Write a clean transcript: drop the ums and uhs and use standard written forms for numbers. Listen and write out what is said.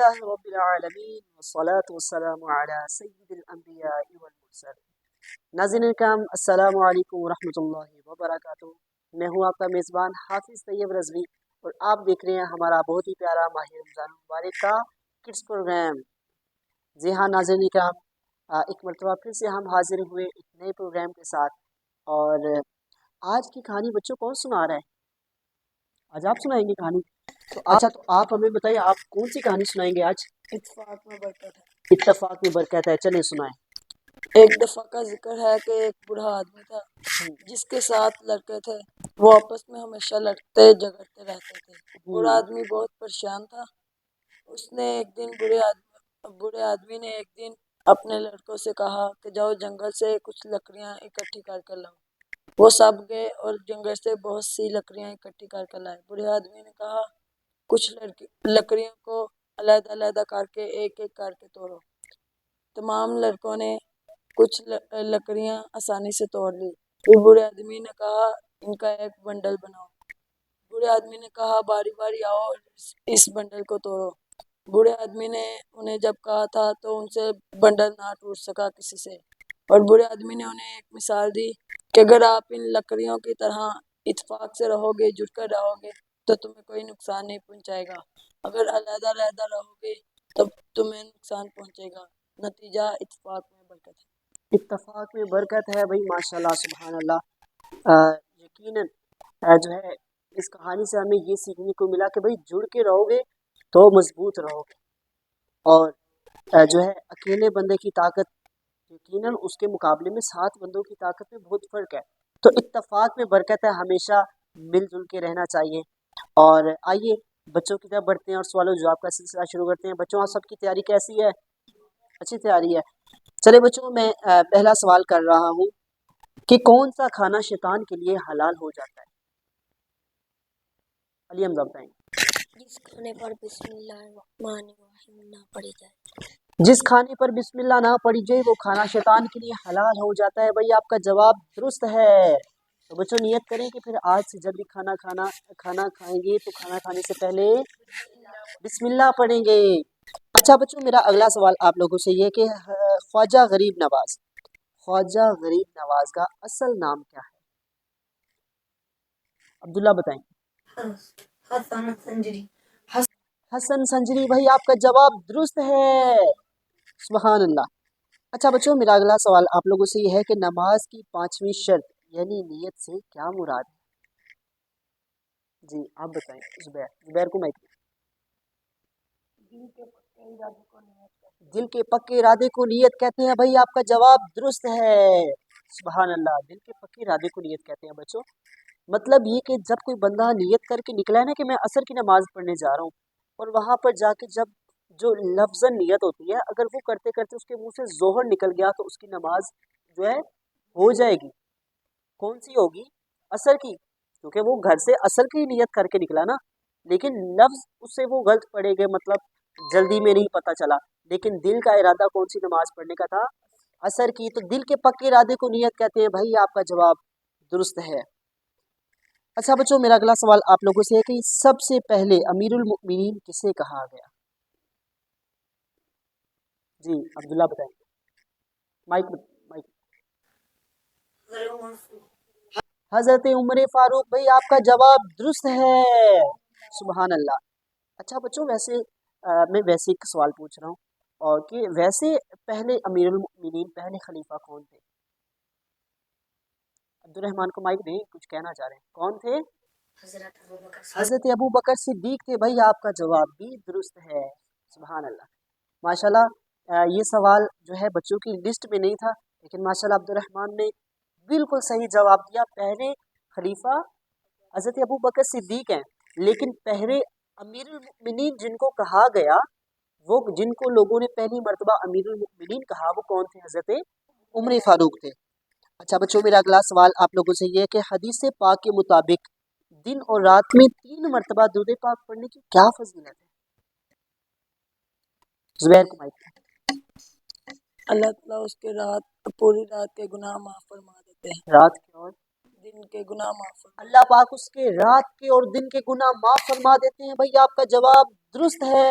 لله رب العالمین والصلاة والسلام علی سید الانبیاء والمرسلین۔ ناظرین کرام، السلام علیکم ورحمۃ اللہ وبرکاتہ۔ میں ہوں آپ کا میزبان حافظ طیب رضوی، اور آپ دیکھ رہے ہیں ہمارا بہت ہی پیارا ماہ رمضان المبارک کا کڈس پروگرام۔ جی ہاں ناظرین کرام، ایک مرتبہ پھر سے ہم حاضر ہوئے ایک نئے پروگرام کے ساتھ، اور آج کی کہانی بچوں کون سنا رہا ہے؟ آج آپ سنائیں گے کہانی؟ اچھا، تو آپ ہمیں بتائیے آپ کون سی کہانی سنائیں گے آج؟ اتفاق میں برکت ہے۔ اتفاق میں برکت ہے، چلیں سنائیں۔ ایک دفعہ کا ذکر ہے کہ ایک بوڑھا آدمی تھا جس کے 7 لڑکے تھے۔ وہ آپس میں ہمیشہ لڑتے جھگڑتے رہتے تھے۔ بوڑھا آدمی بہت پریشان تھا۔ اس نے ایک دن بوڑھے آدمی نے ایک دن اپنے لڑکوں سے کہا کہ جاؤ جنگل سے کچھ لکڑیاں اکٹھی کر کر لاؤ۔ وہ سب گئے اور جنگل سے بہت سی لکڑیاں اکٹھی کر کر لائے۔ بوڑھے آدمی نے کہا کچھ لکڑیوں کو علیحدہ علیحدہ کر کے ایک ایک کر کے توڑو۔ تمام لڑکوں نے کچھ لکڑیاں آسانی سے توڑ لی۔ پھر بوڑھے آدمی نے کہا ان کا ایک بنڈل بناؤ۔ بوڑھے آدمی نے کہا باری باری آؤ اور اس بنڈل کو توڑو۔ بوڑھے آدمی نے انہیں جب کہا تھا تو ان سے بنڈل نہ ٹوٹ سکا کسی سے، اور بوڑھے آدمی نے انہیں ایک مثال دی کہ اگر آپ ان لکڑیوں کی طرح اتفاق سے رہو گے، جڑ کر رہو گے، تو تمہیں کوئی نقصان نہیں پہنچائے گا۔ اگر علیحدہ علیحدہ رہو گے تب تمہیں نقصان پہنچے گا۔ نتیجہ اتفاق میں برکت ہے۔ اتفاق میں برکت ہے بھائی، ماشاءاللہ سبحان اللہ۔ یقیناً جو ہے اس کہانی سے ہمیں یہ سیکھنے کو ملا کہ بھائی جڑ کے رہو گے تو مضبوط رہو گے، اور جو ہے اکیلے بندے کی طاقت یقیناً اس کے مقابلے میں 7 بندوں کی طاقت میں بہت فرق ہے۔ تو اتفاق میں برکت ہے، ہمیشہ مل جل کے رہنا چاہیے۔ اور آئیے بچوں کی طرف بڑھتے ہیں اور سوال و جواب کا سلسلہ شروع کرتے ہیں۔ بچوں آپ سب کی تیاری کیسی ہے؟ اچھی تیاری ہے؟ چلے بچوں، میں پہلا سوال کر رہا ہوں کہ کون سا کھانا شیطان کے لیے حلال ہو جاتا ہے؟ علی حمزہ بتائیں۔ جس کھانے پر بسم اللہ الرحمن الرحیم نہ پڑی جائے۔ جس کھانے پر بسم اللہ نہ پڑی جائے وہ کھانا شیطان کے لیے حلال ہو جاتا ہے۔ بھائی آپ کا جواب درست ہے۔ تو بچوں نیت کریں کہ پھر آج سے جب بھی کھانا کھائیں گے تو کھانا کھانے سے پہلے بسم اللہ پڑھیں گے۔ اچھا بچوں، میرا اگلا سوال آپ لوگوں سے یہ کہ خواجہ غریب نواز کا اصل نام کیا ہے؟ عبداللہ بتائیں۔ حسن سنجری، بھائی آپ کا جواب درست ہے، سبحان اللہ۔ اچھا بچوں، میرا اگلا سوال آپ لوگوں سے یہ ہے کہ نماز کی 5ویں شرط یعنی نیت سے کیا مراد ہے؟ جی آپ بتائیں۔ زبیر کو میں دل کے پکے ارادے کو نیت کہتے ہیں۔ بھائی آپ کا جواب درست ہے، سبحان اللہ۔ دل کے پکے ارادے کو نیت کہتے ہیں بچوں۔ مطلب یہ کہ جب کوئی بندہ نیت کر کے نکلا ہے نا کہ میں عصر کی نماز پڑھنے جا رہا ہوں، اور وہاں پر جا کے جب جو لفظاً نیت ہوتی ہے اگر وہ کرتے کرتے اس کے منہ سے ظہر نکل گیا تو اس کی نماز جو ہے ہو جائے گی۔ کون سی ہوگی؟ عصر کی، کیونکہ وہ گھر سے عصر کی نیت کر کے نکلا نا، لیکن لفظ اس سے وہ غلط پڑے گئے، مطلب جلدی میں نہیں پتہ چلا، لیکن دل کا ارادہ کون سی نماز پڑھنے کا تھا؟ عصر کی۔ تو دل کے پکے ارادے کو نیت کہتے ہیں۔ بھائی آپ کا جواب درست ہے۔ اچھا بچوں، میرا اگلا سوال آپ لوگوں سے ہے کہ سب سے پہلے امیر المؤمنین کسے کہا گیا؟ جی عبداللہ بتائیں۔ مائک حضرت عمر فاروق، بھائی آپ کا جواب درست ہے، سبحان اللہ۔ اچھا بچوں، میں ویسے ایک سوال پوچھ رہا ہوں، اور کہ ویسے پہلے امیر المؤمنین پہلے خلیفہ کون تھے؟ عبد الرحمن کو مائک دیں، کچھ کہنا چاہ رہے ہیں، کون تھے؟ حضرت ابو بکر صدیق تھے۔ بھائی آپ کا جواب بھی درست ہے، سبحان اللہ، ماشاءاللہ۔ یہ سوال جو ہے بچوں کی لسٹ میں نہیں تھا، لیکن ماشاءاللہ عبد الرحمن نے بالکل صحیح جواب دیا۔ پہلے خلیفہ حضرت ابو بکر صدیق ہیں، لیکن پہلے امیر المؤمنین جن کو کہا گیا، وہ جن کو لوگوں نے پہلی مرتبہ امیر المؤمنین کہا، وہ کون تھے؟ حضرت عمر فاروق تھے۔ اچھا بچوں، میرا اگلا سوال آپ لوگوں سے یہ ہے کہ حدیث پاک کے مطابق دن اور رات میں 3 مرتبہ درود پاک پڑھنے کی کیا فضیلت ہے؟ زبیر کو مائک۔ اللہ تعالیٰ اس کے پوری رات کے گناہ معاف فرما دیتے ہیں۔ رات کے اور دن کے گناہ معاف فرما اللہ پاک اس کے رات کے اور دن کے گناہ معاف فرما دیتے ہیں۔ بھائی آپ کا جواب درست ہے،